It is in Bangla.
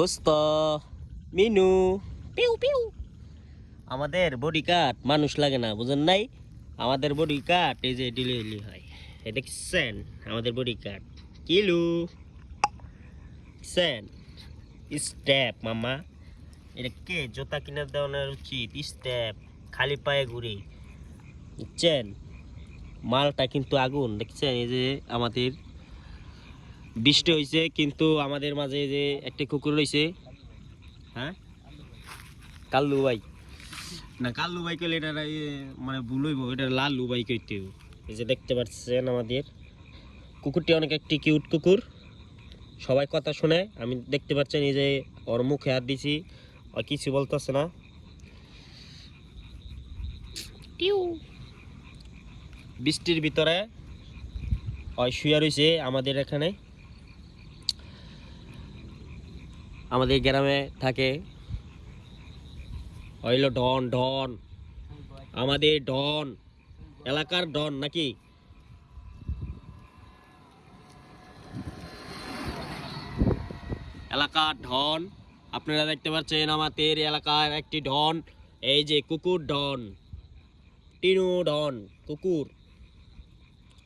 দোস্ত মিনু পিউ পিউ আমাদের বডি কাট মানুষ লাগে না বুঝেন নাই। আমাদের বডি কাট এই যে ডেলিভারি হয়, এই দেখছেন আমাদের বডি কাট কিলু সেন স্টেপ মামা। এটা কে জোতা কিনে দেওয়ার উচিত, স্টেপ খালি পায়ে ঘুরে বুঝছেন। মালটা কিন্তু আগুন দেখছেন। এই যে আমাদের বৃষ্টি হয়েছে কিন্তু আমাদের মাঝে যে একটা কুকুর রয়েছে, হ্যাঁ কাল্লু ভাই না, কাল্লু ভাই কইলে এটা মানে ভুল হইব, এটা লাল্লু ভাই কইতে হইব। এই যে দেখতে পাচ্ছেন আমাদের কুকুরটি অনেক একটি কিউট কুকুর, সবাই কথা শুনে। আমি দেখতে পাচ্ছেন এই যে ওর মুখে হাত দিছি, আর কিছু বলতেছে না। বৃষ্টির ভিতরে ওই শুয়ে রয়েছে আমাদের এখানে, আমাদের গ্রামে থাকে। হইল ডন ডন, আমাদের ডন, এলাকার ডন নাকি। এলাকার ডন আপনারা দেখতে পাচ্ছেন, আমাদের এলাকার একটি ডন। এই যে কুকুর ডন, টিনু ডন কুকুর।